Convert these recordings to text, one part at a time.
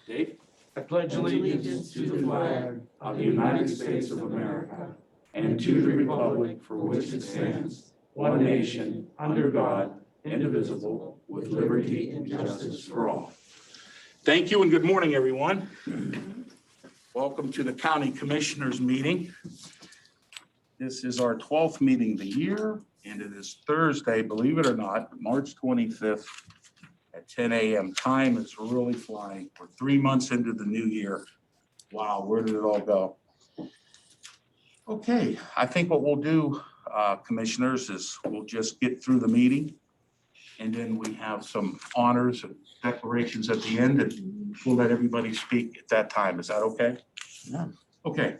Dave? I pledge allegiance to the flag of the United States of America and to the republic for which it stands, one nation, under God, indivisible, with liberty and justice for all. Thank you and good morning, everyone. Welcome to the County Commissioners meeting. This is our 12th meeting of the year, and it is Thursday, believe it or not, March 25th at 10 a.m. Time is really flying. We're 3 months into the new year. Wow, where did it all go? Okay, I think what we'll do, commissioners, is we'll just get through the meeting. And then we have some honors and declarations at the end, and we'll let everybody speak at that time. Is that okay? Yeah. Okay.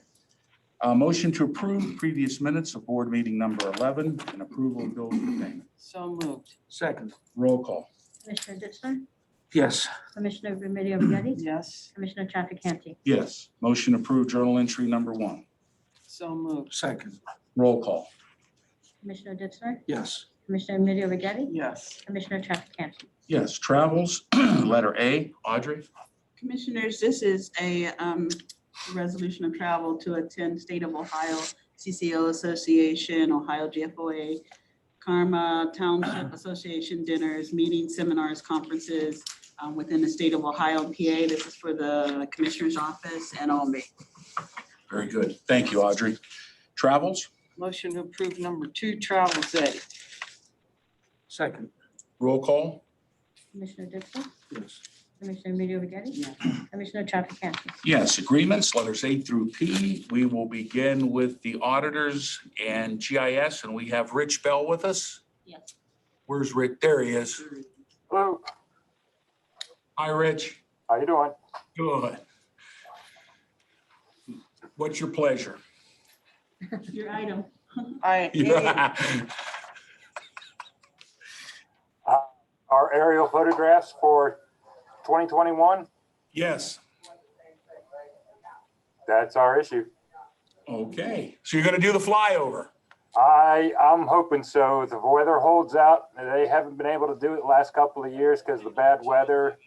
Motion to approve previous minutes of board meeting number 11 and approval of bills and payment. So moved. Second. Roll call. Commissioner Ditzler? Yes. Commissioner Remedy Agati? Yes. Commissioner Trafficante? Yes. Motion approved journal entry number 1. So moved. Second. Roll call. Commissioner Ditzler? Yes. Commissioner Remedy Agati? Yes. Commissioner Trafficante? Yes. Travels, letter A. Audrey? Commissioners, this is a resolution of travel to attend State of Ohio CCO Association, Ohio GFOA, Karma Township Association dinners, meetings, seminars, conferences within the state of Ohio and PA. This is for the Commissioner's Office and OMB. Very good. Thank you, Audrey. Travels? Motion to approve number 2, travels A. Second. Roll call. Commissioner Ditzler? Yes. Commissioner Remedy Agati? Yes. Commissioner Trafficante? Yes, agreements, letters A through P. We will begin with the auditors and GIS, and we have Rich Bell with us. Yes. Where's Rick? There he is. Hello, Hi, Rich. how you doing? Good. What's your pleasure? Your item. Our aerial photographs for 2021, Yes. that's our issue. Okay. So you're going to do the flyover? I'm hoping so. If the weather holds out, they haven't been able to do it the last couple of years because of the bad weather.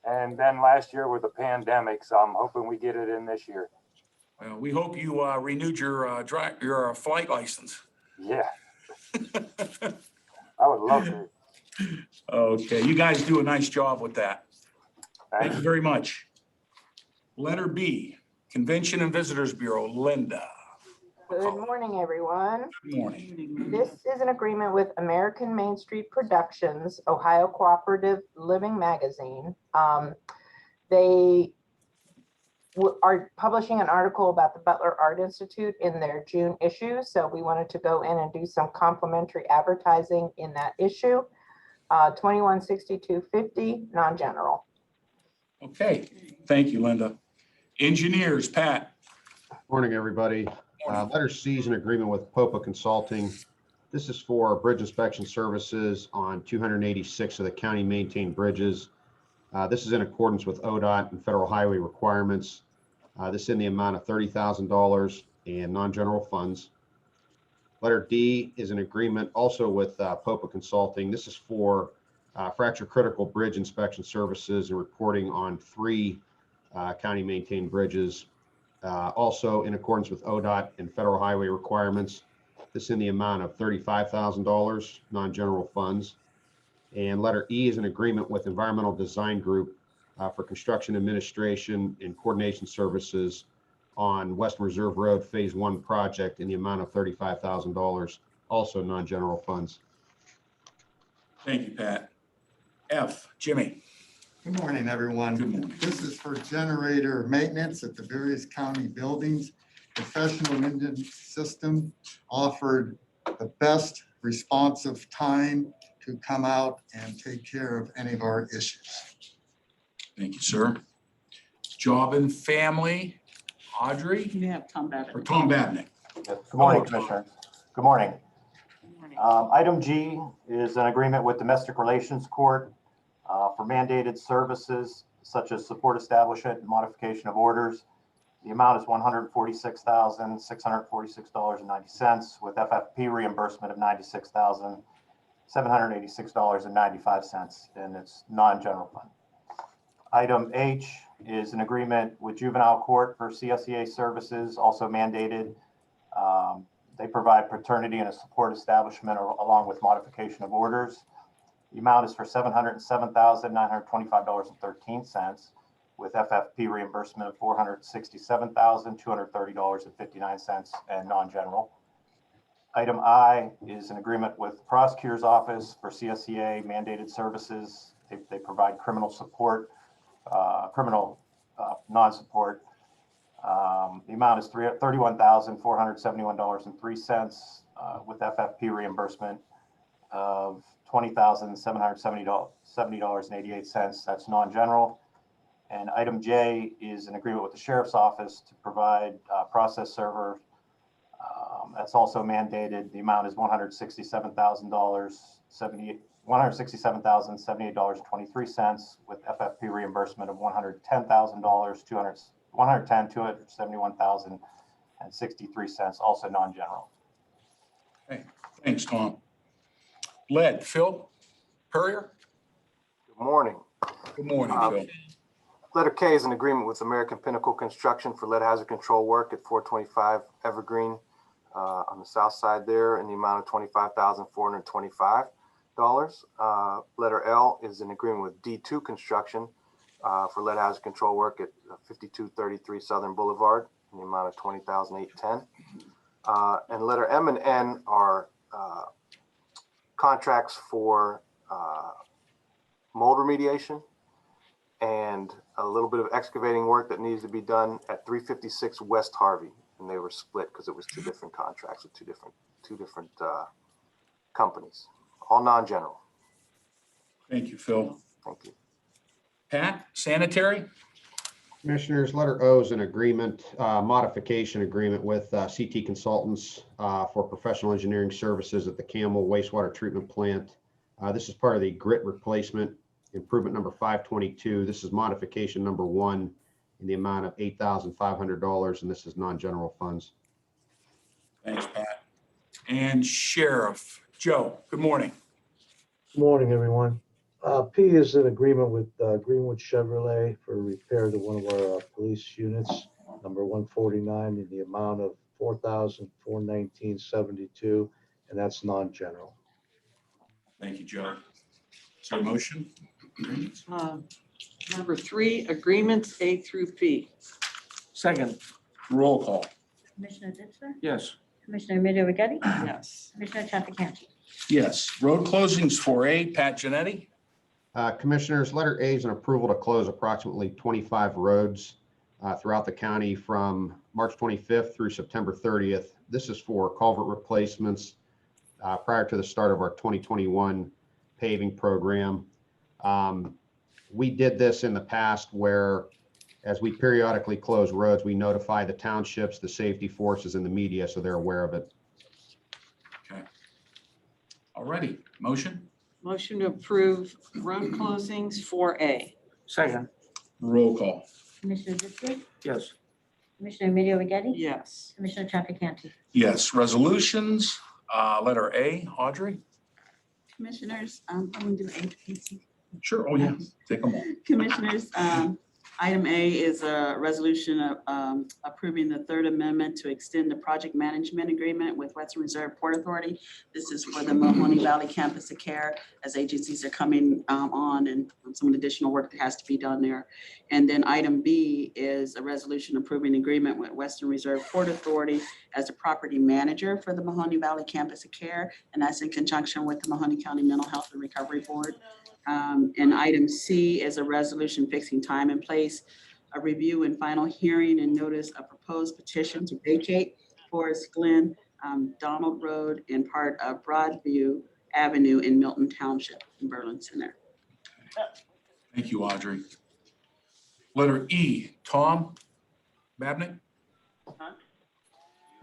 And then last year with the pandemic, so I'm hoping we get it in this year. Well, we hope you renewed your flight license. Yeah, I would love to. Okay. You guys do a nice job with that. Thank Thank you you. very much. Letter B, Convention and Visitors Bureau, Linda. Good morning, everyone. Good morning. This is an agreement with American Main Street Productions, Ohio Cooperative Living Magazine. They are publishing an article about the Butler Art Institute in their June issue. So we wanted to go in and do some complimentary advertising in that issue. 216250, non-general. Okay. Thank you, Linda. Engineers, Pat. Morning, everybody. Letter C is an agreement with Popa Consulting. This is for bridge inspection services on 286 of the county maintained bridges. This is in accordance with ODOT and federal highway requirements. This is in the amount of $30,000 and non-general funds. Letter D is an agreement also with Popa Consulting. This is for fracture critical bridge inspection services and reporting on 3 county maintained bridges. Also in accordance with ODOT and federal highway requirements. This in the amount of $35,000 non-general funds. And letter E is an agreement with Environmental Design Group for construction administration and coordination services on Western Reserve Road Phase 1 project in the amount of $35,000, also non-general funds. Thank you, Pat. F, Jimmy. Good morning, everyone. Good morning. This is for generator maintenance at the various county buildings. Professional engine system offered the best responsive time to come out and take care of any of our issues. Thank you, sir. Job and family, Audrey You have Tom Babbitt. or Tom Babnick. Good morning, Hello, Tom. Commissioner. Good morning. Good morning. Item G is an agreement with Domestic Relations Court for mandated services such as support establishment and modification of orders. The amount is $146,646.90 with FFP reimbursement of $96,786.95, and it's non-general fund. Item H is an agreement with juvenile court for CSEA services, also mandated. They provide paternity and a support establishment along with modification of orders. The amount is for $707,925.13 with FFP reimbursement of $467,230.59 and non-general. Item I is an agreement with the prosecutor's office for CSEA mandated services. They provide criminal support, criminal non-support. The amount is $31,471.03 with FFP reimbursement of $20,770.88. That's non-general. And item J is an agreement with the sheriff's office to provide process server. That's also mandated. The amount is $167,078.23 with FFP reimbursement of $110,271,063, also non-general. Okay, thanks, Tom. Lead, Phil Purrier. Good morning. Good morning, Phil. Letter K is an agreement with American Pinnacle Construction for lead hazard control work at 425 Evergreen on the south side there in the amount of $25,425. Letter L is an agreement with D2 Construction for lead hazard control work at 5233 Southern Boulevard in the amount of $20,810. And letter M and N are contracts for mold remediation and a little bit of excavating work that needs to be done at 356 West Harvey. And they were split because it was two different contracts with two different companies, all non-general. Thank you, Phil. Thank you. Pat, sanitary. Commissioners, letter O is an agreement, modification agreement with CT Consultants for professional engineering services at the Camel Wastewater Treatment Plant. This is part of the grit replacement improvement number 522. This is modification number 1 in the amount of $8,500, and this is non-general funds. Thanks, Pat. And Sheriff Joe, good morning. Good morning, everyone. P is an agreement with Greenwood Chevrolet for repair to one of our police units, number 149, in the amount of $4,419.72, and that's non-general. Thank you, Joe. Is there a motion? Number 3, agreements A through P. Second. Roll call. Commissioner Ditzler? Yes. Commissioner Remedy Agati? Yes. Commissioner Trafficante? Yes. Road closings for A, Pat Genetti. Commissioners, letter A is an approval to close approximately 25 roads throughout the county from March 25th through September 30th. This is for culvert replacements prior to the start of our 2021 paving program. We did this in the past where, as we periodically close roads, we notify the townships, the safety forces, and the media so they're aware of it. Okay. All righty. Motion? Motion to approve road closings for A. Second. Roll call. Commissioner Ditzler? Yes. Commissioner Remedy Agati? Yes. Commissioner Trafficante? Yes. Resolutions, letter A, Audrey. Commissioners, I'm going to do A to B, C. Sure. Oh, yeah. Take them all. Commissioners, item A is a resolution of approving the Third Amendment to extend the project management agreement with Western Reserve Port Authority. This is for the Mahoning Valley Campus of Care as agencies are coming on and some additional work that has to be done there. And then item B is a resolution approving agreement with Western Reserve Port Authority as the property manager for the Mahoning Valley Campus of Care, and that's in conjunction with the Mahoning County Mental Health and Recovery Board. And item C is a resolution fixing time and place, a review and final hearing and notice a proposed petition to vacate Forest Glen, Donald Road, and part of Broadview Avenue in Milton Township in Berlin Center. Thank you, Audrey. Letter E, Tom Babnick.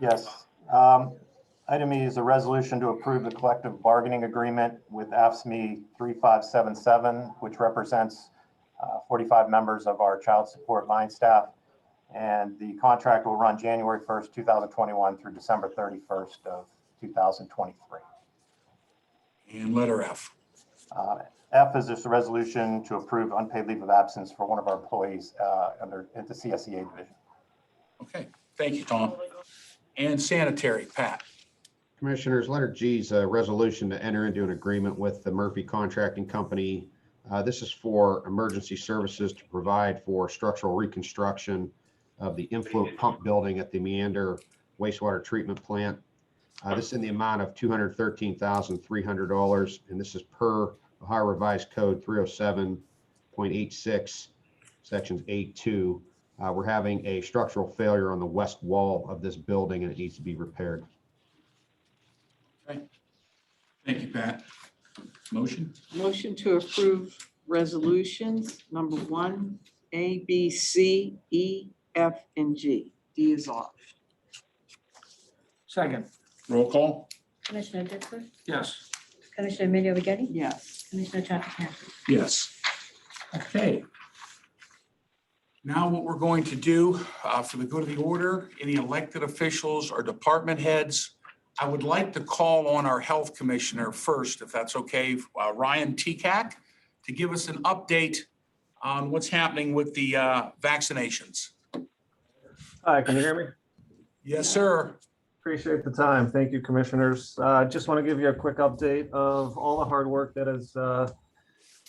Yes. Item E is a resolution to approve the collective bargaining agreement with AFSCME 3577, which represents 45 members of our child support line staff. And the contract will run January 1st, 2021 through December 31st of 2023. And letter F. F is just a resolution to approve unpaid leave of absence for one of our employees at the CSEA division. Okay, thank you, Tom. And sanitary, Pat. Commissioners, letter G is a resolution to enter into an agreement with the Murphy Contracting Company. This is for emergency services to provide for structural reconstruction of the influent pump building at the Meander wastewater treatment plant. This is in the amount of $213,300, and this is per Ohio Revised Code 307.86, sections 8.2. We're having a structural failure on the west wall of this building, and it needs to be repaired. Okay. Thank you, Pat. Motion? Motion to approve resolutions number 1, A, B, C, E, F, and G. D is off. Second. Roll call? Commissioner Ditzler? Yes. Commissioner Emilio Agati? Yes. Commissioner Trafficante? Yes. Okay. Now what we're going to do for the good of the order, any elected officials or department heads, I would like to call on our health commissioner first, if that's okay, Ryan Tekak, to give us an update on what's happening with the vaccinations. Hi, can you hear me? Yes, sir. Appreciate the time. Thank you, commissioners. Just want to give you a quick update of all the hard work that has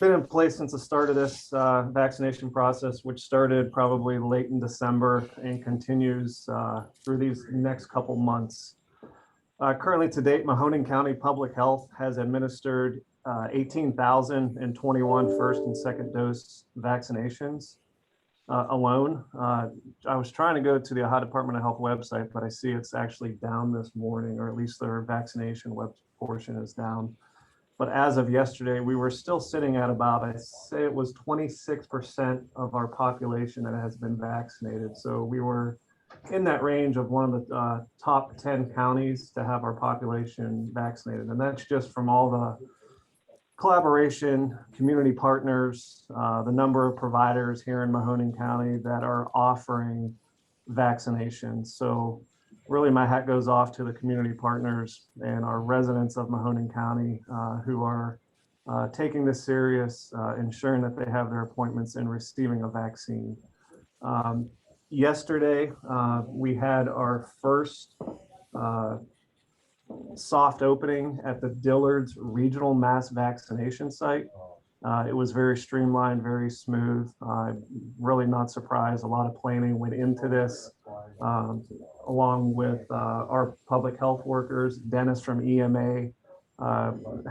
been in place since the start of this vaccination process, which started probably late in December and continues through these next couple months. Currently to date, Mahoning County Public Health has administered 18,021 first and second dose vaccinations alone. I was trying to go to the Ohio Department of Health website, but I see it's actually down this morning, or at least their vaccination web portion is down. But as of yesterday, we were still sitting at about, I say it was 26% of our population that has been vaccinated. So we were in that range of one of the top 10 counties to have our population vaccinated. And that's just from all the collaboration, community partners, the number of providers here in Mahoning County that are offering vaccinations. So really my hat goes off to the community partners and our residents of Mahoning County who are taking this serious, ensuring that they have their appointments and receiving a vaccine. Yesterday, we had our first soft opening at the Dillard's Regional Mass Vaccination Site. It was very streamlined, very smooth. Really not surprised. A lot of planning went into this, along with our public health workers. Dennis from EMA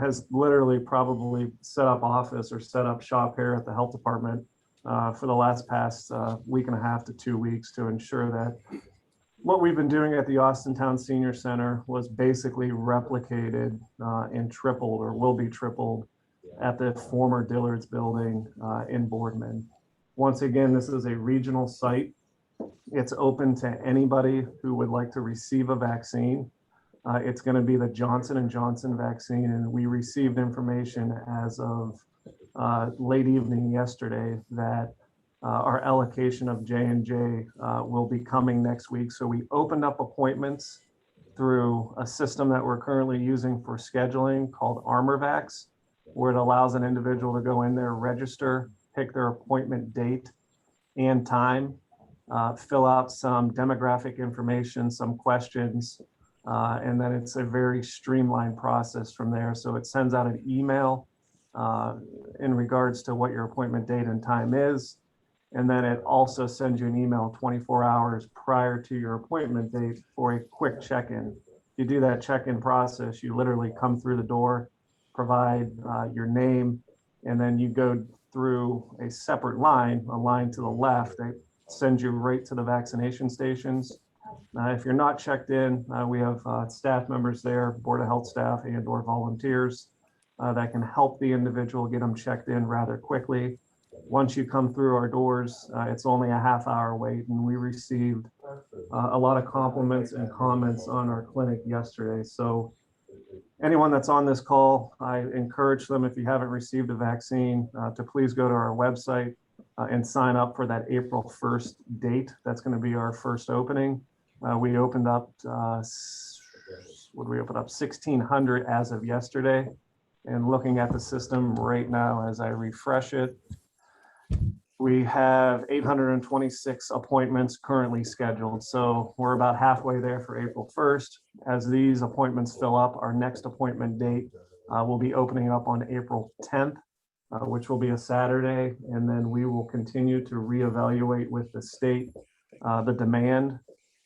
has literally probably set up office or set up shop here at the health department for the past week and a half to 2 weeks to ensure that what we've been doing at the Austintown Senior Center was basically replicated and tripled, or will be tripled, at the former Dillard's building in Boardman. Once again, this is a regional site. It's open to anybody who would like to receive a vaccine. It's going to be the Johnson & Johnson vaccine, and we received information as of late evening yesterday that our allocation of J&J will be coming next week. So we opened up appointments through a system that we're currently using for scheduling called ArmorVax, where it allows an individual to go in there, register, pick their appointment date and time, fill out some demographic information, some questions, and then it's a very streamlined process from there. So it sends out an email in regards to what your appointment date and time is. And then it also sends you an email 24 hours prior to your appointment date for a quick check-in. You do that check-in process, you literally come through the door, provide your name, and then you go through a separate line, a line to the left that sends you right to the vaccination stations. If you're not checked in, we have staff members there, Board of Health staff and/or volunteers that can help the individual get them checked in rather quickly. Once you come through our doors, it's only a half-hour wait, and we received a lot of compliments and comments on our clinic yesterday. So anyone that's on this call, I encourage them, if you haven't received a vaccine, to please go to our website and sign up for that April 1st date. That's going to be our first opening. We opened up, 1,600 as of yesterday. And looking at the system right now, as I refresh it, we have 826 appointments currently scheduled. So we're about halfway there for April 1st. As these appointments fill up, our next appointment date will be opening up on April 10th, which will be a Saturday. And then we will continue to reevaluate with the state the demand,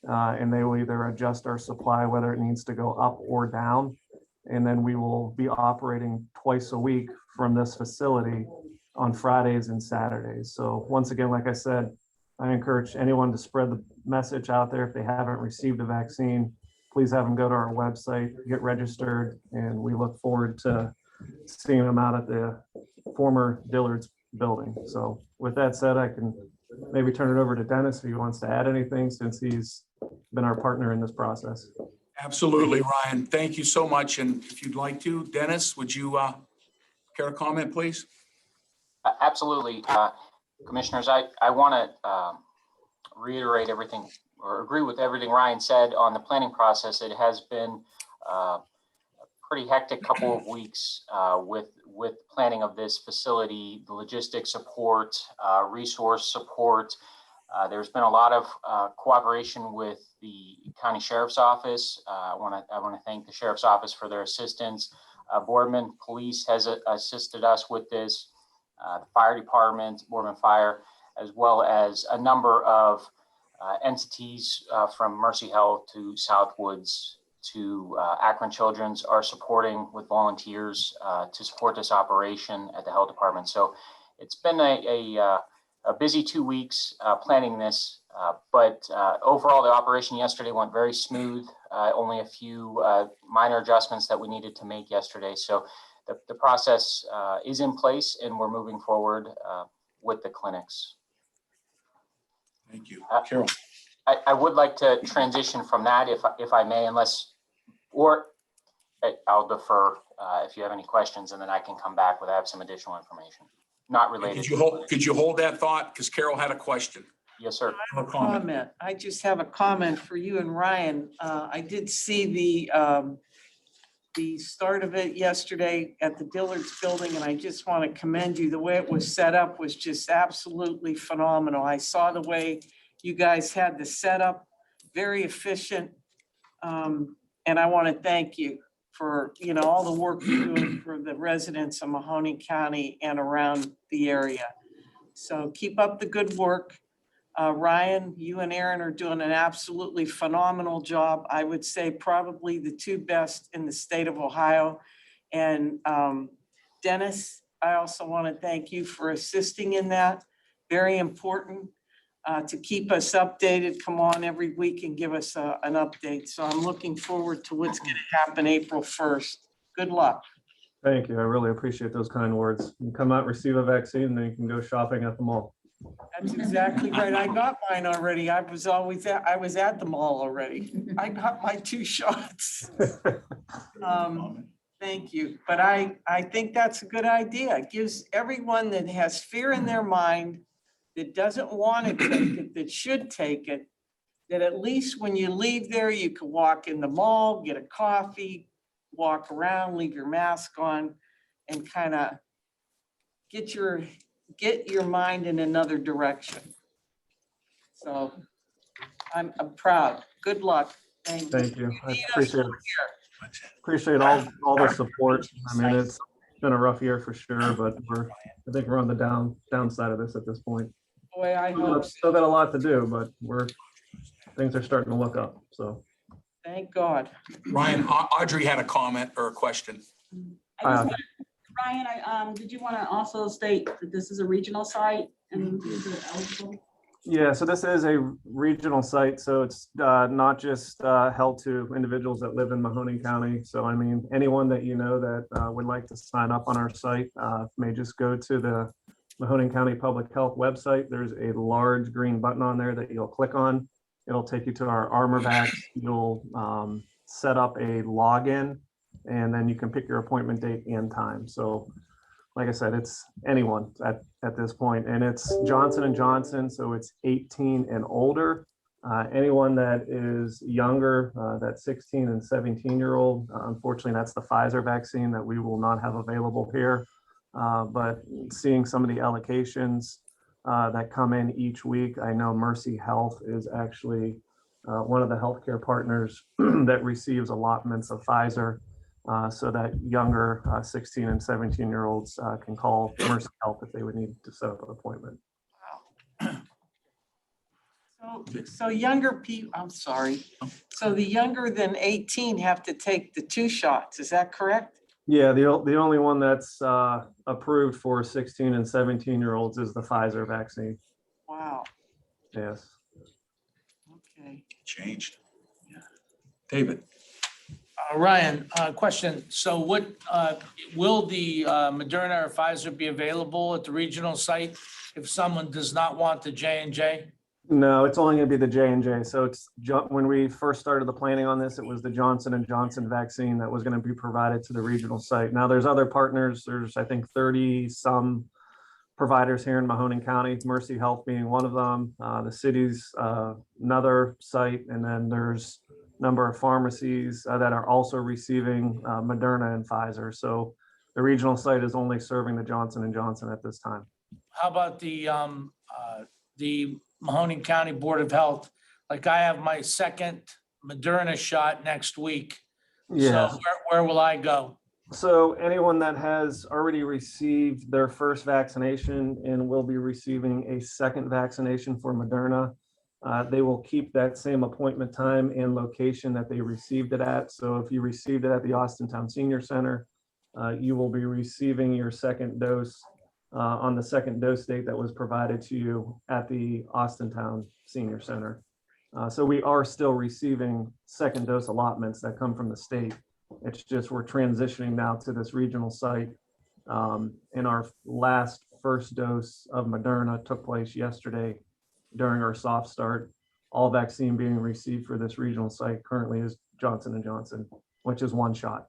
and they will either adjust our supply, whether it needs to go up or down. And then we will be operating twice a week from this facility on Fridays and Saturdays. So once again, like I said, I encourage anyone to spread the message out there. If they haven't received a vaccine, please have them go to our website, get registered, and we look forward to seeing them out at the former Dillard's building. So with that said, I can maybe turn it over to Dennis if he wants to add anything, since he's been our partner in this process. Absolutely, Ryan. Thank you so much. And if you'd like to, Dennis, would you care to comment, please? Absolutely. Commissioners, I want to reiterate everything or agree with everything Ryan said on the planning process. It has been a pretty hectic couple of weeks with planning of this facility, the logistics support, resource support. There's been a lot of cooperation with the County Sheriff's Office. I want to thank the Sheriff's Office for their assistance. Boardman Police has assisted us with this. The Fire Department, Boardman Fire, as well as a number of entities from Mercy Health to Southwoods to Akron Children's are supporting with volunteers to support this operation at the health department. So it's been a busy 2 weeks planning this, but overall the operation yesterday went very smooth. Only a few minor adjustments that we needed to make yesterday. So the process is in place and we're moving forward with the clinics. Thank you. Carol. I would like to transition from that if I may, or I'll defer if you have any questions, and then I can come back with I have some additional information not related. Could you hold that thought? Because Carol had a question. Yes, sir. I have a comment. I just have a comment for you and Ryan. I did see the start of it yesterday at the Dillard's building, and I just want to commend you. The way it was set up was just absolutely phenomenal. I saw the way you guys had the setup, very efficient. And I want to thank you for, all the work you're doing for the residents of Mahoning County and around the area. So keep up the good work. Ryan, you and Aaron are doing an absolutely phenomenal job. I would say probably the two best in the state of Ohio. And Dennis, I also want to thank you for assisting in that. Very important to keep us updated. Come on every week and give us an update. So I'm looking forward to what's going to happen April 1st. Good luck. Thank you. I really appreciate those kind words. You come out, receive a vaccine, and then you can go shopping at the mall. That's exactly right. I got mine already. I was at the mall already. I got my 2 shots. Thank you. But I think that's a good idea. It gives everyone that has fear in their mind, that doesn't want to take it, that should take it, that at least when you leave there, you can walk in the mall, get a coffee, walk around, leave your mask on, and kind of get your mind in another direction. So I'm proud. Good luck. Thank you. I appreciate all the support. I mean, it's been a rough year for sure, but I think we're on the downside of this at this point. Boy, I hope so. Still got a lot to do, but things are starting to look up. So thank God. Ryan, Audrey had a comment or a question. Ryan, did you want to also state that this is a regional site and is it eligible? Yeah, so this is a regional site, so it's not just held to individuals that live in Mahoning County. So I mean, anyone that that would like to sign up on our site may just go to the Mahoning County Public Health website. There's a large green button on there that you'll click on. It'll take you to our ArmorVax. You'll set up a login, and then you can pick your appointment date and time. So like I said, it's anyone at this point, and it's Johnson & Johnson, so it's 18 and older. Anyone that is younger, that 16 and 17-year-old, unfortunately, that's the Pfizer vaccine that we will not have available here. But seeing some of the allocations that come in each week, I know Mercy Health is actually one of the healthcare partners that receives allotments of Pfizer, so that younger 16 and 17-year-olds can call Mercy Health if they would need to set up an appointment. So younger people, I'm sorry. So the younger than 18 have to take the 2 shots. Is that correct? Yeah, the only one that's approved for 16 and 17-year-olds is the Pfizer vaccine. Wow. Yes. Okay. Changed. Yeah. David. Ryan, question. So what, will the Moderna or Pfizer be available at the regional site if someone does not want the J&J? No, it's only going to be the J&J. So when we first started the planning on this, it was the Johnson & Johnson vaccine that was going to be provided to the regional site. Now there's other partners. There's, I think, 30 some providers here in Mahoning County, Mercy Health being one of them. The city's another site, and then there's a number of pharmacies that are also receiving Moderna and Pfizer. So the regional site is only serving the Johnson & Johnson at this time. How about the Mahoning County Board of Health? Like I have my second Moderna shot next week. Yeah. So where will I go? So anyone that has already received their first vaccination and will be receiving a second vaccination for Moderna, they will keep that same appointment time and location that they received it at. So if you received it at the Austintown Senior Center, you will be receiving your second dose on the second dose date that was provided to you at the Austintown Senior Center. So we are still receiving second dose allotments that come from the state. It's just we're transitioning now to this regional site. And our last first dose of Moderna took place yesterday during our soft start. All vaccine being received for this regional site currently is Johnson & Johnson, which is 1 shot.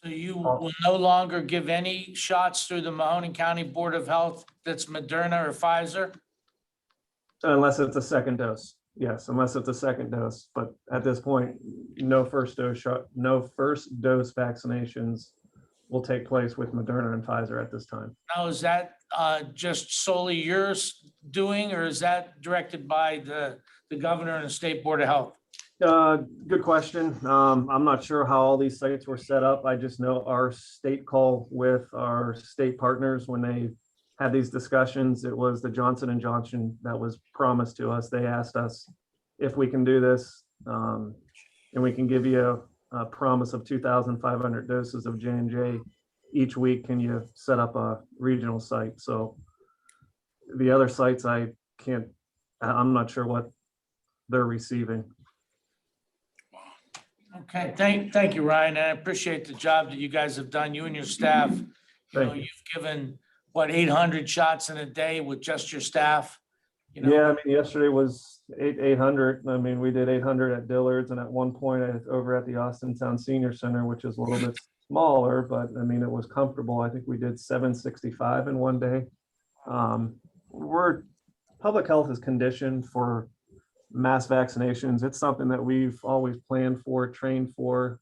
So you will no longer give any shots through the Mahoning County Board of Health that's Moderna or Pfizer? Unless it's a second dose. Yes, unless it's a second dose. But at this point, no first dose vaccinations will take place with Moderna and Pfizer at this time. Now, is that just solely yours doing, or is that directed by the governor and the state board of health? Good question. I'm not sure how all these sites were set up. I just know our state call with our state partners when they had these discussions, it was the Johnson & Johnson that was promised to us. They asked us if we can do this, and we can give you a promise of 2,500 doses of J&J each week. Can you set up a regional site? So the other sites, I'm not sure what they're receiving. Okay, thank you, Ryan. I appreciate the job that you guys have done, you and your staff. You've given, what, 800 shots in a day with just your staff? Yeah, I mean, yesterday was 800. I mean, we did 800 at Dillard's, and at one point over at the Austintown Senior Center, which is a little bit smaller, but I mean, it was comfortable. I think we did 765 in one day. Public health is conditioned for mass vaccinations. It's something that we've always planned for, trained for.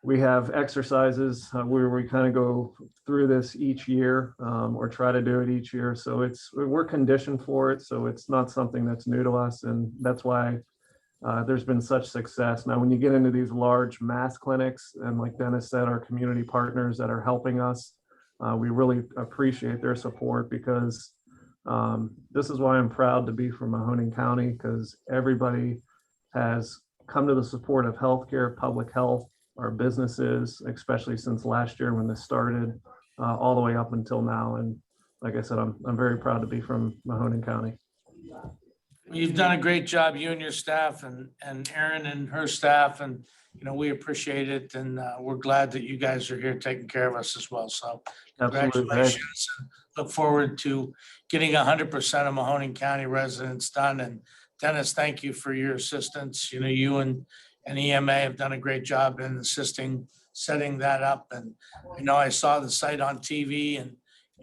We have exercises where we kind of go through this each year, or try to do it each year. So we're conditioned for it. So it's not something that's new to us. And that's why there's been such success. Now, when you get into these large mass clinics, and like Dennis said, our community partners that are helping us, we really appreciate their support, because this is why I'm proud to be from Mahoning County, because everybody has come to the support of healthcare, public health, our businesses, especially since last year when this started, all the way up until now. And like I said, I'm very proud to be from Mahoning County. You've done a great job, you and your staff, and Erin and her staff, and we appreciate it, and we're glad that you guys are here taking care of us as well. So congratulations. Look forward to getting 100% of Mahoning County residents done. And Dennis, thank you for your assistance. You and EMA have done a great job in assisting setting that up. And I saw the site on TV, and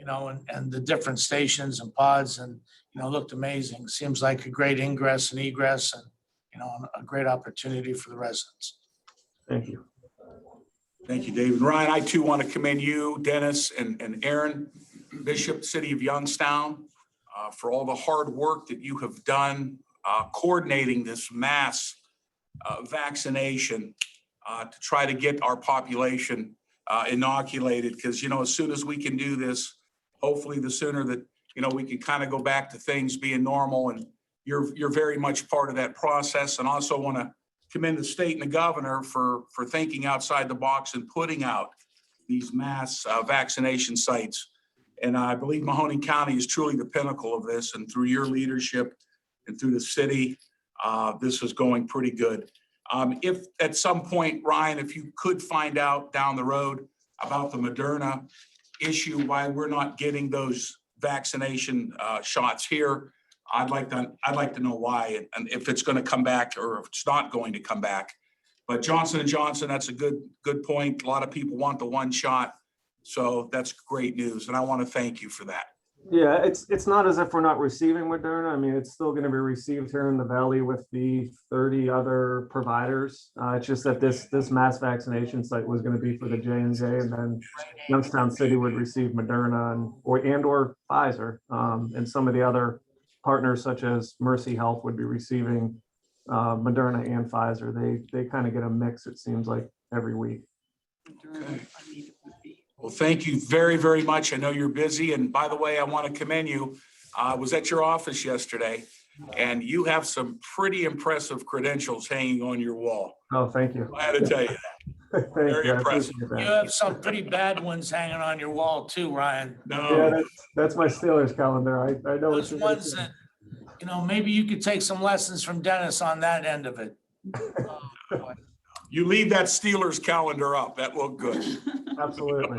and the different stations and pods and, looked amazing. Seems like a great ingress and egress and, a great opportunity for the residents. Thank you. Thank you, David. Ryan, I too want to commend you, Dennis, and Aaron Bishop, City of Youngstown, for all the hard work that you have done coordinating this mass vaccination to try to get our population inoculated. Because, as soon as we can do this, hopefully the sooner that, we can kind of go back to things being normal. And you're very much part of that process. And also want to commend the state and the governor for thinking outside the box and putting out these mass vaccination sites. And I believe Mahoning County is truly the pinnacle of this. And through your leadership and through the city, this is going pretty good. If at some point, Ryan, if you could find out down the road about the Moderna issue, why we're not getting those vaccination shots here, I'd like to know why and if it's going to come back or if it's not going to come back. But Johnson & Johnson, that's a good point. A lot of people want the one shot. So that's great news. And I want to thank you for that. Yeah, it's not as if we're not receiving Moderna. I mean, it's still going to be received here in the Valley with the 30 other providers. It's just that this mass vaccination site was going to be for the J&J, and then Youngstown City would receive Moderna or Pfizer, and some of the other partners such as Mercy Health would be receiving Moderna and Pfizer. They kind of get a mix, it seems like, every week. Okay. Well, thank you very, very much. I know you're busy. And by the way, I want to commend you. I was at your office yesterday, and you have some pretty impressive credentials hanging on your wall. Oh, thank you. I had to tell you that. Very impressive. You have some pretty bad ones hanging on your wall too, Ryan. No. Yeah, that's my Steelers calendar. I know those ones that, maybe you could take some lessons from Dennis on that end of it. You leave that Steelers calendar up. That looked good. Absolutely.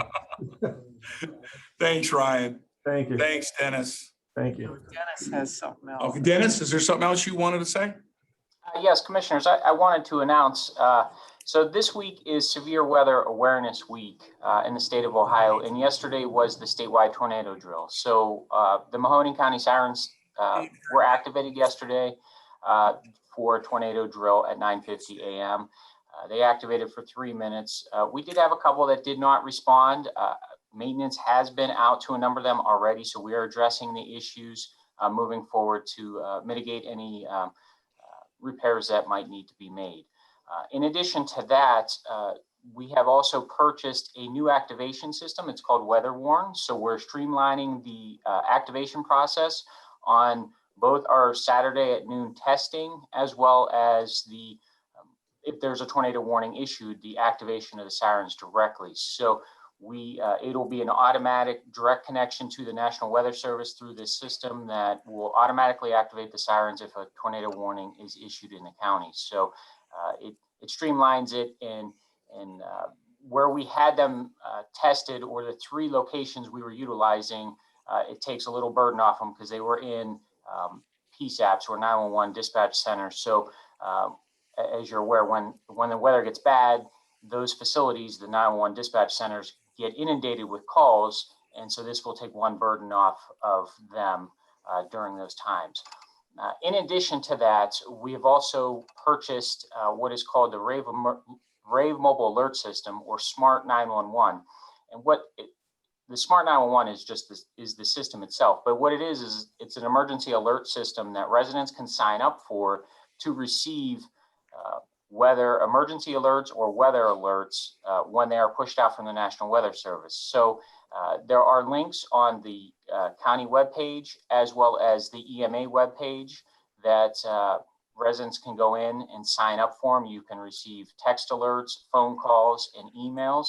Thanks, Ryan. Thank you. Thanks, Dennis. Thank you. Dennis has something else. Okay, Dennis, is there something else you wanted to say? Yes, Commissioners, I wanted to announce, so this week is Severe Weather Awareness Week in the state of Ohio, and yesterday was the statewide tornado drill. So the Mahoning County sirens were activated yesterday for a tornado drill at 9:50 a.m. They activated for 3 minutes. We did have a couple that did not respond. Maintenance has been out to a number of them already, so we are addressing the issues moving forward to mitigate any repairs that might need to be made. In addition to that, we have also purchased a new activation system. It's called WeatherWarn. So we're streamlining the activation process on both our Saturday at noon testing, as well as the if there's a tornado warning issued, the activation of the sirens directly. So it'll be an automatic direct connection to the National Weather Service through this system that will automatically activate the sirens if a tornado warning is issued in the county. So it streamlines it, and where we had them tested, or the 3 locations we were utilizing, it takes a little burden off them because they were in PSAPs, or 911 dispatch centers. So as you're aware, when the weather gets bad, those facilities, the 911 dispatch centers, get inundated with calls. And so this will take one burden off of them during those times. In addition to that, we have also purchased what is called the Rave Mobile Alert System, or Smart 911. And the Smart 911 is the system itself. But what it is it's an emergency alert system that residents can sign up for to receive weather emergency alerts or weather alerts when they are pushed out from the National Weather Service. So there are links on the county webpage, as well as the EMA webpage, that residents can go in and sign up for them. You can receive text alerts, phone calls, and emails.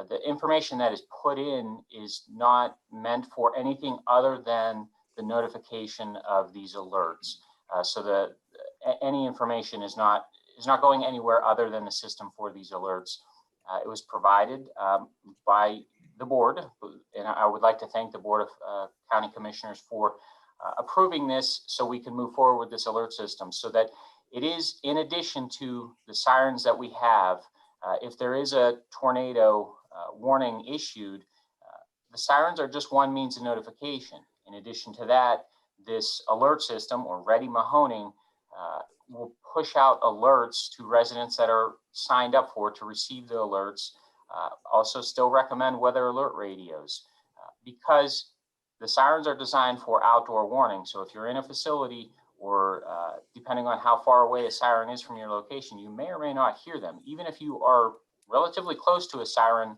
The information that is put in is not meant for anything other than the notification of these alerts. So any information is not going anywhere other than the system for these alerts. It was provided by the board, and I would like to thank the Board of County Commissioners for approving this, so we can move forward with this alert system, so that it is, in addition to the sirens that we have, if there is a tornado warning issued, the sirens are just one means of notification. In addition to that, this alert system, or Ready Mahoning, will push out alerts to residents that are signed up for to receive the alerts. Also still recommend weather alert radios because the sirens are designed for outdoor warning. So if you're in a facility or depending on how far away a siren is from your location, you may or may not hear them. Even if you are relatively close to a siren,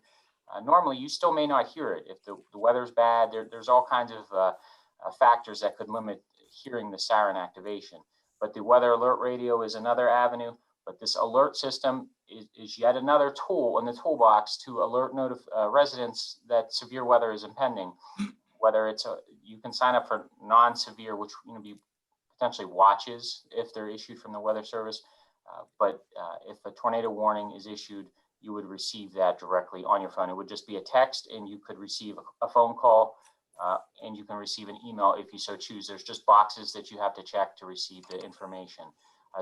normally you still may not hear it. If the weather's bad, there's all kinds of factors that could limit hearing the siren activation. But the weather alert radio is another avenue. But this alert system is yet another tool in the toolbox to alert residents that severe weather is impending. Whether it's you can sign up for non-severe, which be potentially watches if they're issued from the Weather Service. But if a tornado warning is issued, you would receive that directly on your phone. It would just be a text, and you could receive a phone call, and you can receive an email if you so choose. There's just boxes that you have to check to receive the information.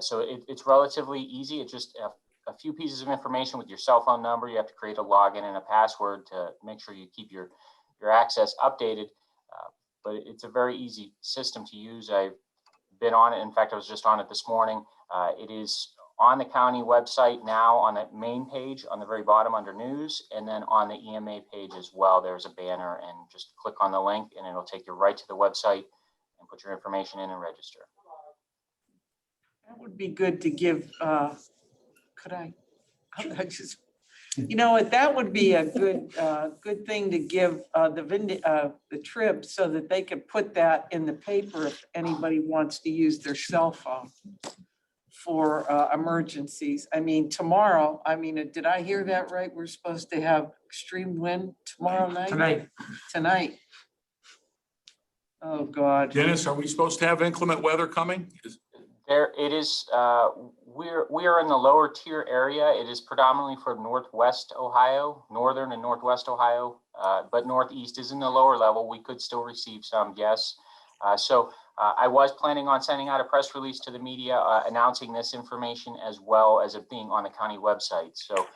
So it's relatively easy. It's just a few pieces of information with your cell phone number. You have to create a login and a password to make sure you keep your access updated. But it's a very easy system to use. I've been on it. In fact, I was just on it this morning. It is on the county website now on the main page on the very bottom under news, and then on the EMA page as well. There's a banner, and just click on the link and it'll take you right to the website and put your information in and register. That would be good to give, could I just, you know what, that would be a good thing to give the Trib so that they could put that in the paper if anybody wants to use their cell phone for emergencies. I mean, tomorrow, did I hear that right? We're supposed to have extreme wind tomorrow night? Tonight. Oh, God. Dennis, are we supposed to have inclement weather coming? There it is. We are in the lower tier area. It is predominantly for Northwest Ohio, Northern and Northwest Ohio, but Northeast is in the lower level. We could still receive some, yes. So I was planning on sending out a press release to the media announcing this information as well as it being on the county website. So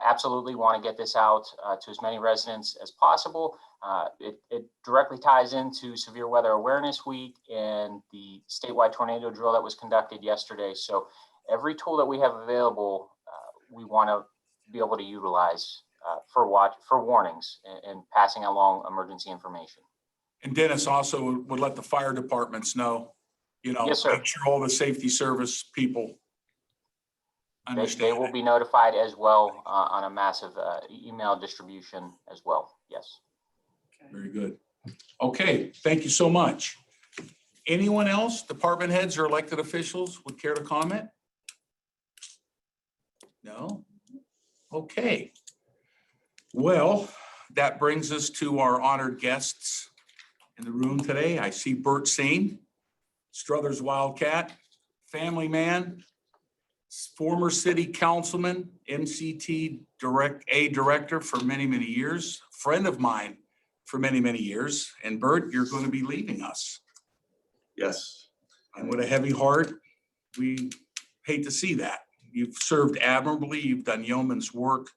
absolutely want to get this out to as many residents as possible. It directly ties into Severe Weather Awareness Week and the statewide tornado drill that was conducted yesterday. So every tool that we have available, we want to be able to utilize for warnings and passing along emergency information. And Dennis also would let the fire departments know, Yes, sir. make sure all the safety service people understand. They will be notified as well on a massive email distribution as well. Yes. Very good. Okay, thank you so much. Anyone else, department heads or elected officials would care to comment? No? Okay. Well, that brings us to our honored guests in the room today. I see Bert Seen, Struthers Wildcat, family man, former city councilman, MCT director for many, many years, friend of mine for many, many years. And Bert, you're going to be leaving us. Yes. And with a heavy heart, we hate to see that. You've served admirably. You've done yeoman's work.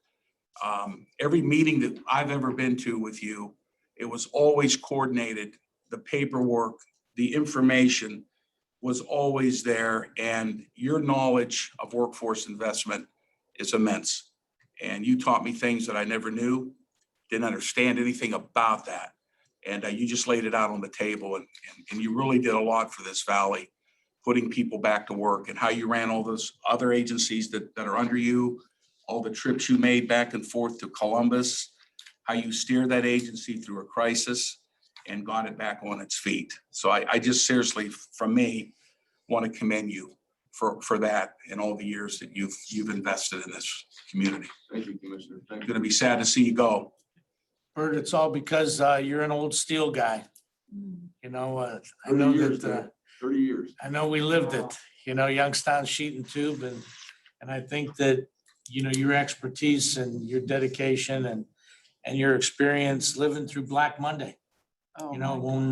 Every meeting that I've ever been to with you, it was always coordinated. The paperwork, the information was always there, and your knowledge of workforce investment is immense. And you taught me things that I never knew, didn't understand anything about that. And you just laid it out on the table, and you really did a lot for this valley, putting people back to work, and how you ran all those other agencies that are under you, all the trips you made back and forth to Columbus, how you steered that agency through a crisis and got it back on its feet. So I just seriously, from me, want to commend you for that and all the years that you've invested in this community. Thank you, Commissioner. Thank Going to be sad to see you go. Bert, it's all because you're an old steel guy. I know 30 years. I know we lived it, Youngstown Sheet and Tube, and I think that, your expertise and your dedication and your experience living through Black Monday. When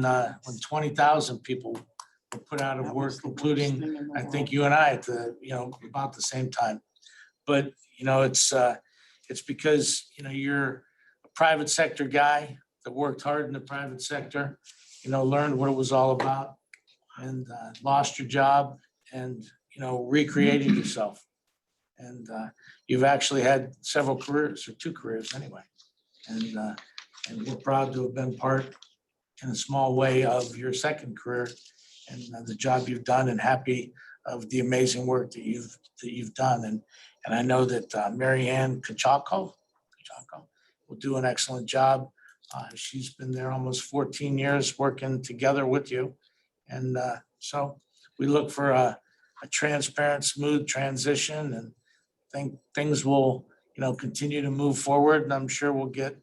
20,000 people were put out of work, including, I think you and I at about the same time. But, it's because, you're a private sector guy, that worked hard in the private sector, learned what it was all about and lost your job and, recreated yourself. And you've actually had several careers, or 2 careers anyway. And we're proud to have been part in a small way of your second career and the job you've done, and happy of the amazing work that you've done. And I know that Mary Ann Kachako will do an excellent job. She's been there almost 14 years working together with you. And so we look for a transparent, smooth transition, and think things will, continue to move forward. And I'm sure we'll get,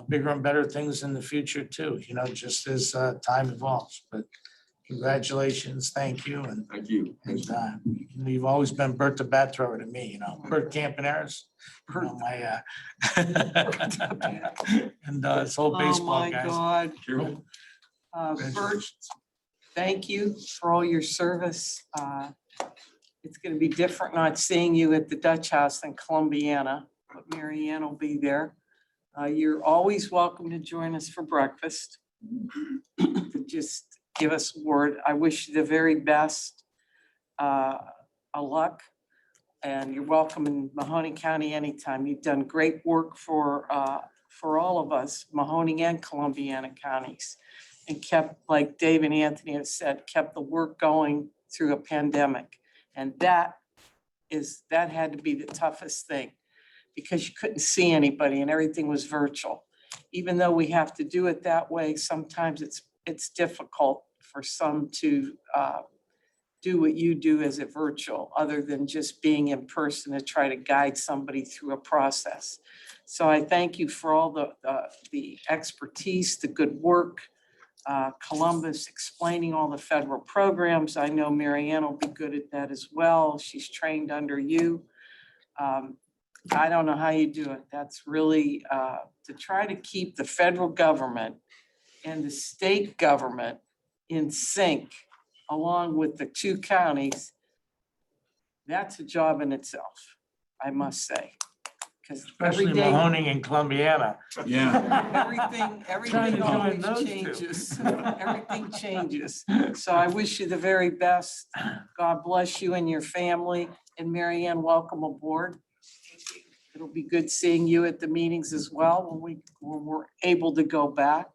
bigger and better things in the future too, just as time evolves. But congratulations, thank you. And Thank you. you've always been Bert the Bat Thrower to me, Bert Campaneris, my and this whole Oh, baseball my guys. God. Carol? Bert, thank you for all your service. It's going to be different not seeing you at the Dutch House in Columbiana, but Mary Ann will be there. You're always welcome to join us for breakfast. Just give us a word. I wish you the very best of luck. And you're welcome in Mahoning County anytime. You've done great work for all of us, Mahoning and Columbiana counties, and kept, like Dave and Anthony have said, kept the work going through a pandemic. And that had to be the toughest thing, because you couldn't see anybody and everything was virtual. Even though we have to do it that way, sometimes it's difficult for some to do what you do as a virtual, other than just being in person to try to guide somebody through a process. So I thank you for all the expertise, the good work. Columbus explaining all the federal programs. I know Mary Ann will be good at that as well. She's trained under you. I don't know how you do it. That's really to try to keep the federal government and the state government in sync, along with the 2 counties. That's a job in itself, I must say. Because Especially Mahoning and Columbiana. everything Trying to join always those 2. changes. Everything changes. So I wish you the very best. God bless you and your family. And Mary Ann, welcome aboard. It'll be good seeing you at the meetings as well when we're able to go back.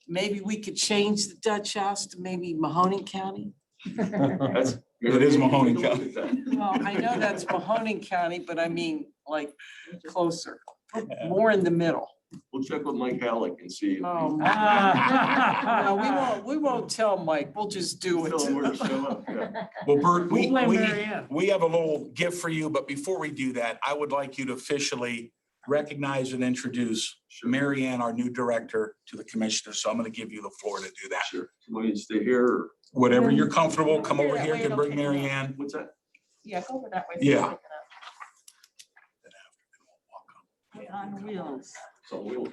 Maybe we could change the Dutch House to maybe Mahoning County. It is Mahoning County. Well, I know that's Mahoning County, but I mean, like, closer, more in the middle. We'll check with Mike Halleck and see. Oh, no, we won't tell Mike. We'll just do it. Tell him where to show up. Yeah. Well, Bert, We'll blame Mary Ann. we have a little gift for you, but before we do that, I would like you to officially recognize and introduce Mary Ann, our new director, to the commissioner. So I'm going to give you the floor to do that. Sure. Want you to stay here or? Whatever you're comfortable, come over here, can bring Mary Ann. What's that? Yeah, go over that way. Yeah. On wheels. It's on wheels.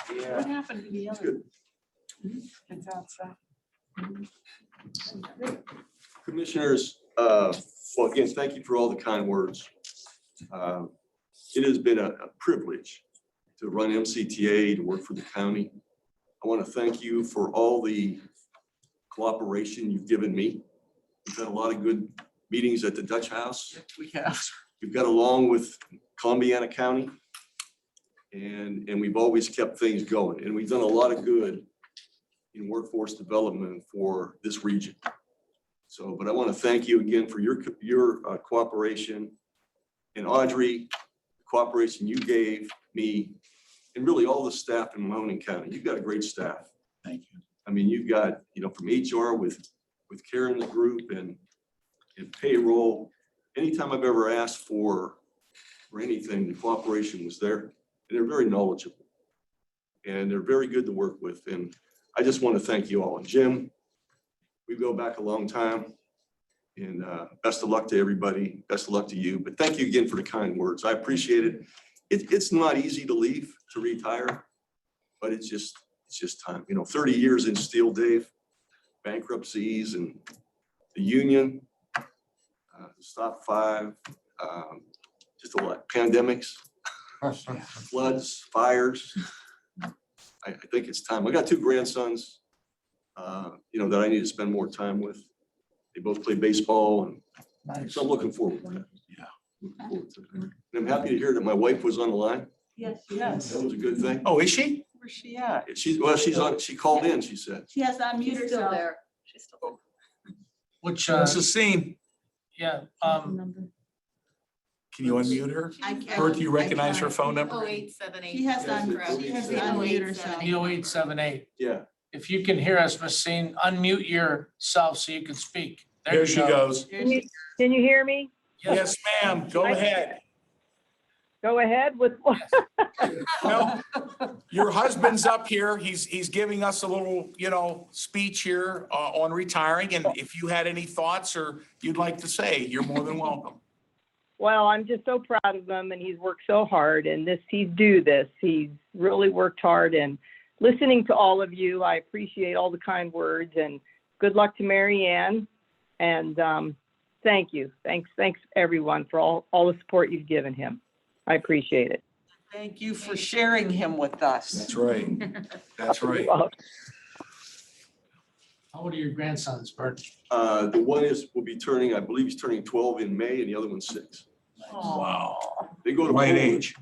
What happened to the It's other? good. It's outside. Commissioners, well, again, thank you for all the kind words. It has been a privilege to run MCTA, to work for the county. I want to thank you for all the cooperation you've given me. We've had a lot of good meetings at the Dutch House. We have. We've got along with Columbiana County. And we've always kept things going. And we've done a lot of good in workforce development for this region. So, but I want to thank you again for your cooperation. And Audrey, the cooperation you gave me, and really all the staff in Mahoning County. You've got a great staff. Thank you. I mean, you've got, from HR with Karen's group and payroll. Anytime I've ever asked for anything, the cooperation was there. And they're very knowledgeable. And they're very good to work with. And I just want to thank you all. And Jim, we go back a long time. And best of luck to everybody. Best of luck to you. But thank you again for the kind words. I appreciate it. It's not easy to leave, to retire, but it's just time. 30 years in steel, Dave, bankruptcies and the union, stop 5, just a lot, pandemics, floods, fires, I think it's time. I got two grandsons, that I need to spend more time with. They both play baseball, and Nice. so I'm looking forward to that. Yeah. Looking forward to that. And I'm happy to hear that my wife was on the line. Yes, Yes. That was a good thing. Oh, is she? Where's she at? She's on, she called in, she said. she has to unmute herself. She's still there. Which, That's the scene. yeah, Can you unmute her? I can. Bert, do you recognize her phone number? 0878. She has to, Yes, she has to unmute herself. 0878. Yeah. If you can hear us, Ms. Scene, unmute yourself so you can speak. There you she go. goes. There she- Can you hear me? Yes, ma'am. Go ahead. Go ahead with. Well, your husband's up here. He's giving us a little, speech here on retiring. And if you had any thoughts or you'd like to say, you're more than welcome. Well, I'm just so proud of him, and he's worked so hard, and he's due this. He's really worked hard, and listening to all of you, I appreciate all the kind words, and good luck to Mary Ann. And thank you. Thanks everyone for all the support you've given him. I appreciate it. Thank you for sharing him with us. That's right. That's right. Well, How old are your grandsons, Bert? The one will be turning, I believe he's turning 12 in May, and the other one's 6. Wow. They go to Right Poland, age.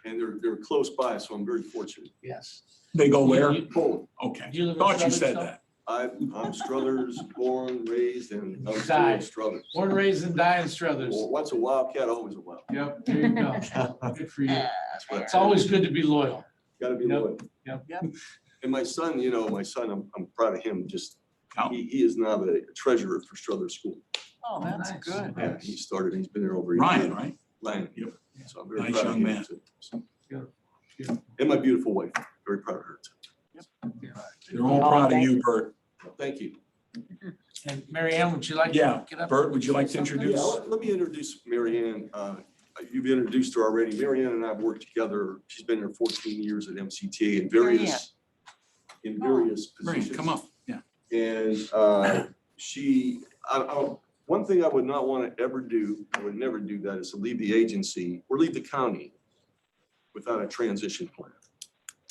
and they're close by, so I'm very fortunate. Yes. They go where? Poland. Okay. Do you live in Thought you Struthers said still? that. I'm Struthers, born, raised, and I'm still Died. in Struthers. Born, raised, and died in Struthers. Well, once a wildcat, always a wildcat. Yep, there you go. Good for you. That's what I It's always good to be loyal. Gotta be Yep. loyal. Yep. And my son, I'm proud of him. Just, he is now the treasurer for Struthers School. Oh, that's Nice. good. Yeah, he started, he's been there over a year. Ryan, right? Ryan, yep. So I'm very Nice proud of young him. man. too. So- Beautiful. And my beautiful wife, very proud of her too. They're all proud of you, Bert. Thank you. And Mary Ann, would you like to Yeah. get up? Bert, would you like to Yeah, introduce? let me introduce Mary Ann. You've introduced her already. Mary Ann and I have worked together. She's been here 14 years at MCTA in Mary various positions. Mary, come up. Yeah. And one thing I would not want to ever do, I would never do that, is to leave the agency or leave the county without a transition plan.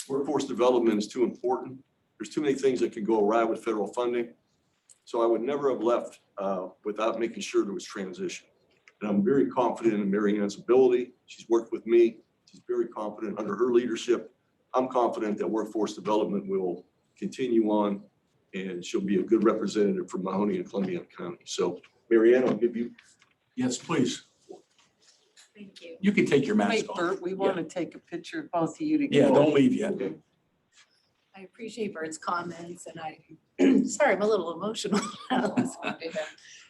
Workforce development is too important. There's too many things that could go awry with federal funding. So I would never have left without making sure there was transition. And I'm very confident in Mary Ann's ability. She's worked with me. She's very confident under her leadership. I'm confident that workforce development will continue on, and she'll be a good representative for Mahoning and Columbia County. So Mary Ann, I'll give you. Yes, please. Thank you. You can take your mask Wait, off. Bert, we want to take a picture of both of you Yeah, together. don't leave yet. I appreciate Bert's comments, and sorry, I'm a little emotional now listening to him.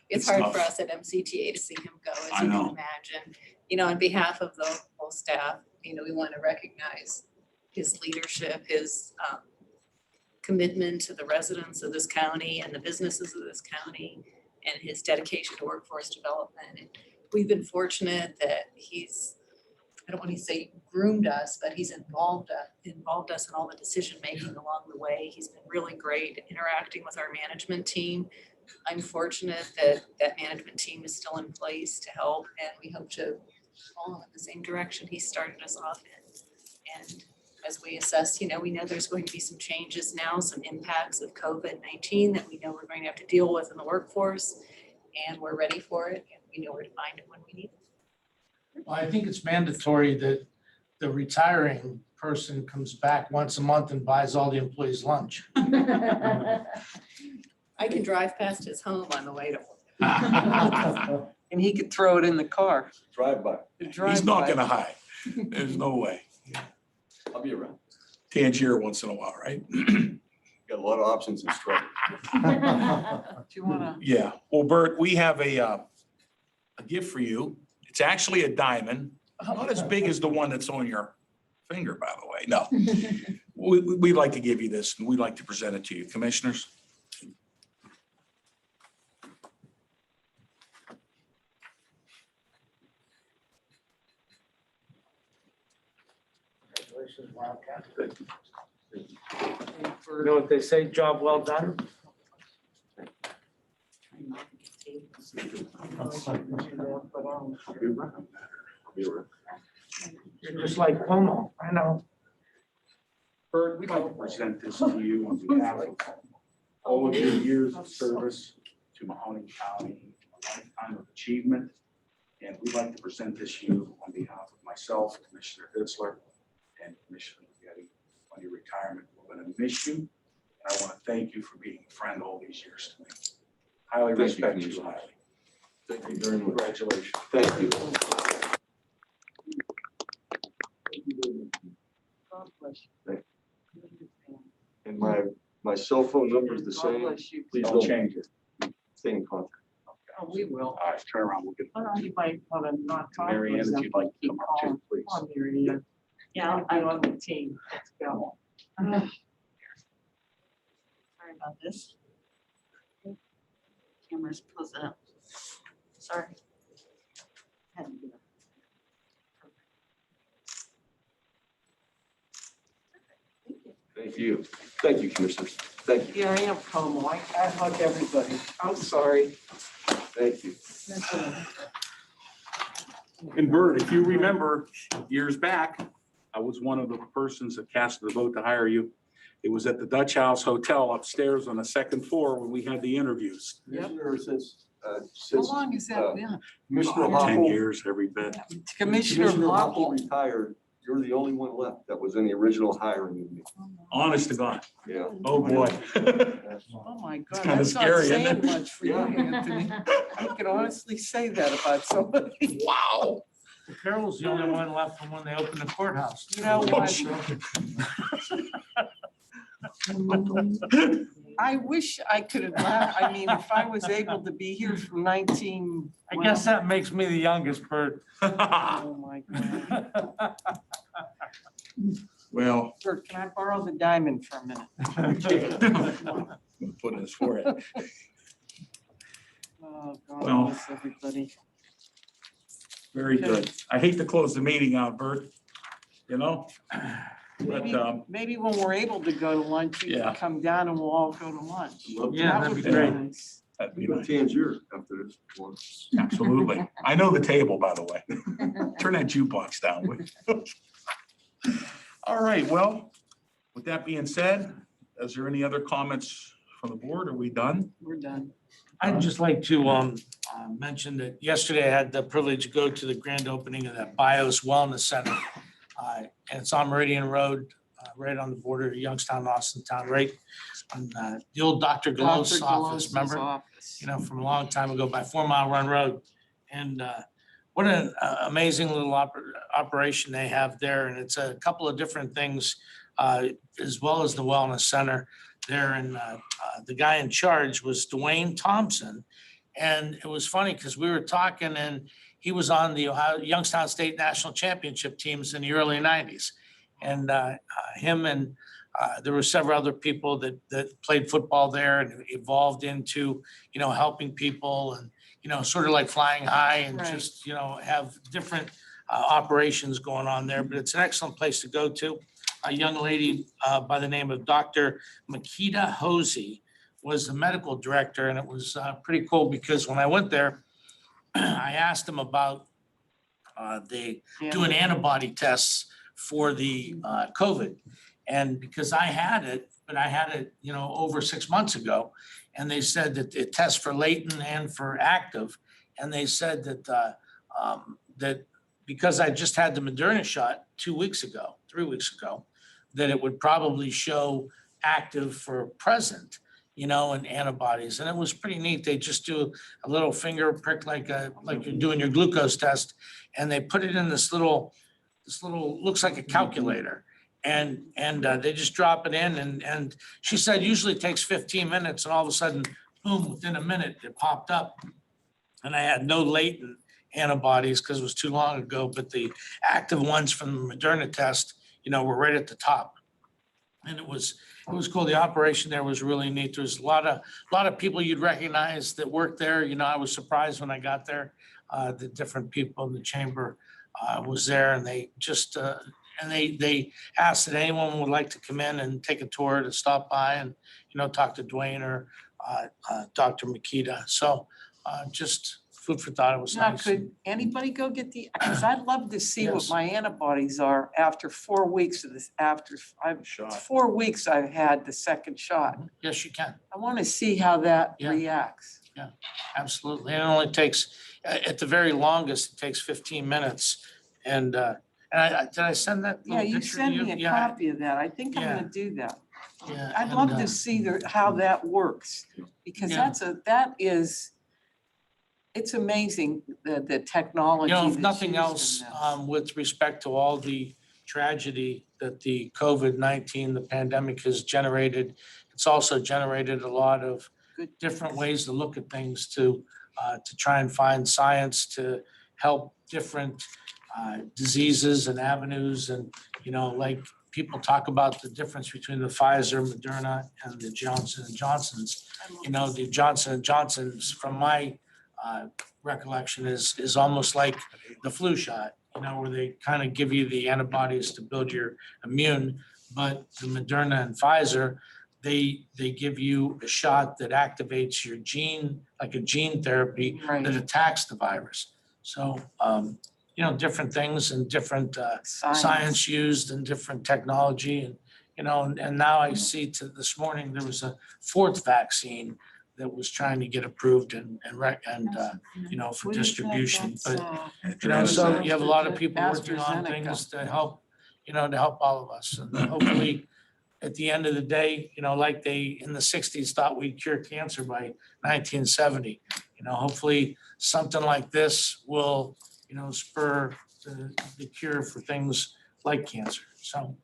It's It's hard tough. for us at MCTA to see him go, as I you know. can imagine. On behalf of the whole staff, we want to recognize his leadership, his commitment to the residents of this county and the businesses of this county, and his dedication to workforce development. And we've been fortunate that he's, I don't want to say groomed us, but he's involved us in all the decision-making along the way. He's been really great interacting with our management team. I'm fortunate that that management team is still in place to help, and we hope to follow in the same direction he started us off in. And as we assess, we know there's going to be some changes now, some impacts of COVID-19 that we know we're going to have to deal with in the workforce, and we're ready for it, and we know where to find it when we need it. Well, I think it's mandatory that the retiring person comes back once a month and buys all the employees lunch. I can drive past his home on the way to work. And he could throw it in the car. Drive by. He's not gonna hide. There's no way. I'll be around. Tangier once in a while, right? Got a lot of options in Struthers. Do you want to? Yeah. Well, Bert, we have a gift for you. It's actually a diamond, not as big as the one that's on your finger, by the way. No. We'd like to give you this, and we'd like to present it to you, commissioners. Congratulations, Wildcat. You know what they say, job well done? You're just like Cuomo, I know. Bert, we'd like to present this to you on behalf of all of your years of service to Mahoning County, a lifetime of achievement. And we'd like to present this to you on behalf of myself, Commissioner Hitzler, and Commissioner Getty on your retirement. We're going to miss you. And I want to thank you for being a friend all these years to me. Highly Thank you, respect you, Commissioner. highly. Thank you very much. Congratulations. Thank you. God bless you. And my cell phone number is the God same. bless you. Please Don't don't change it. stay in contact. Oh, we will. All right, turn around. We'll get You might want to not talk. Mary Ann, if you'd like to come up too, please. Come on, Mary Ann. Yeah, I'm on the team. Let's go. Sorry about this. Camera's close up. Sorry. Thank you. Thank you, Commissioners. Thank you. Yeah, I am Como. I hug everybody. I'm sorry. Thank you. And Bert, if you remember years back, I was one of the persons that cast the vote to hire you. It was at the Dutch House Hotel upstairs on the second floor when we had the interviews. Commissioner, How since long has that been? Commissioner 10 Hoppel, years, every bit. Commissioner Hoppel Hoppel. retired, you're the only one left that was in the original hiring of me. Honest to God. Yeah. Oh, boy. Oh, my God, kinda that's not scary, isn't saying it? much for you, Yeah. Anthony. I can honestly say that about somebody. Wow. Carol's the only one left from when they opened the courthouse. You know what? I wish I could have laughed. I mean, if I was able to be here from 19. I guess that makes me the youngest, Bert. Oh, my God. Well, Bert, can I borrow the diamond for a minute? put in his forehead. Oh, God Well- bless everybody. Very good. I hate to close the meeting out, Bert, you know? But, Maybe, maybe when we're able to go to lunch, you Yeah. can come down and we'll all go to lunch. Yeah, That that'd would be be great. nice. that'd be Go nice. Tangier after this one. Absolutely. I know the table, by the way. Turn that jukebox down. Will you? All right, well, with that being said, is there any other comments from the board? Are we done? We're done. I'd just like to mention that yesterday I had the privilege to go to the grand opening of that BIOS Wellness Center. And it's on Meridian Road, right on the border of Youngstown, and Austintown, right on the old Dr. Galos office, remember? Office. You know, from a long time ago by 4 Mile Run Road. And what an amazing little operation they have there. And it's a couple of different things, as well as the wellness center there. And the guy in charge was Dwayne Thompson. And it was funny because we were talking and he was on the Ohio Youngstown State National Championship teams in the early 90s. And him and there were several other people that played football there and evolved into, you know, helping people and, you know, sort of like flying high and Right. just, you know, have different operations going on there. But it's an excellent place to go to. A young lady by the name of Dr. Makita Hosey was the medical director. And it was pretty cool because when I went there, I asked him about doing antibody tests for the COVID. And because I had it, but I had it, you know, over 6 months ago. And they said that it tests for latent and for active. And they said that that because I just had the Moderna shot 3 weeks ago, that it would probably show active for present, you know, and antibodies. And it was pretty neat. They just do a little finger prick like you're doing your glucose test. And they put it in this little, looks like a calculator. And they just drop it in and she said usually it takes 15 minutes and all of a sudden, boom, within a minute, it popped up. And I had no latent antibodies because it was too long ago, but the active ones from the Moderna test, you know, were right at the top. And it was cool. The operation there was really neat. There's a lot of people you'd recognize that worked there. You know, I was surprised when I got there. The different people in the chamber was there and they just and they asked that anyone would like to come in and take a tour to stop by and, you know, talk to Dwayne or Dr. Makita. So just food for thought. It was Now, nice. could anybody go get because I'd love to see what Yes. my antibodies are after 4 weeks of this, it's 4 weeks I've had the second shot. Yes, you can. I want to see how that Yeah. reacts. Absolutely. And it only takes, at the very longest, it takes 15 minutes. And did I send that? Yeah, little you picture to send me a Yeah, copy of that. I think I'm Yeah. gonna do that. Yeah. I'd and, love to see how that works, because Yeah. it's amazing, the technology. You know, if that's nothing used in else, this. with respect to all the tragedy that the COVID-19, the pandemic has generated, it's also generated a lot of Good. different ways to look at things to try and find science to help different diseases and avenues. And, you know, like people talk about the difference between the Pfizer, Moderna, and the Johnson and Johnsons. You know, the Johnson and Johnsons, from my recollection, is almost like the flu shot, you know, where they kind of give you the antibodies to build your immune. But the Moderna and Pfizer, they give you a shot that activates your gene, like a gene therapy Right. that attacks the virus. So, you know, different things and different science used and different technology. And, you know, and now I see this morning, there was a fourth vaccine that was trying to get approved and you know, for What is that? distribution. That's, But, you know, so you have a lot of people working on AstraZeneca. things to help, you know, to help all of us. And hopefully, at the end of the day, you know, like they in the 60s thought we'd cure cancer by 1970. You know, hopefully something like this will, you know, spur the cure for things like cancer. So,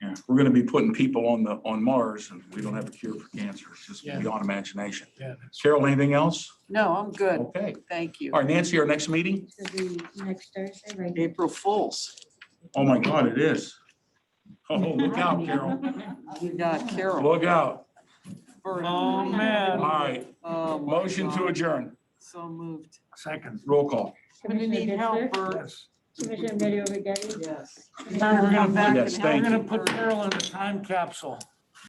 Yeah, we're gonna be putting people on Mars, and we don't have a cure for cancer. It's just Yeah. beyond imagination. yeah. Carol, anything else? No, I'm good. Okay. Thank you. All right, Nancy, our next meeting? Next Thursday, right? April Fools. Oh my God, it is. Oh, look out, Carol. You got Carol. Look out. Bert. Oh, man. All right, Oh, my motion to God. adjourn. So moved. Second. Roll call. I'm gonna need help, Bert. Yes. Commissioner Middy O'Geady? Yes. We're gonna Yes, we're thank gonna you. put Carol in the time capsule.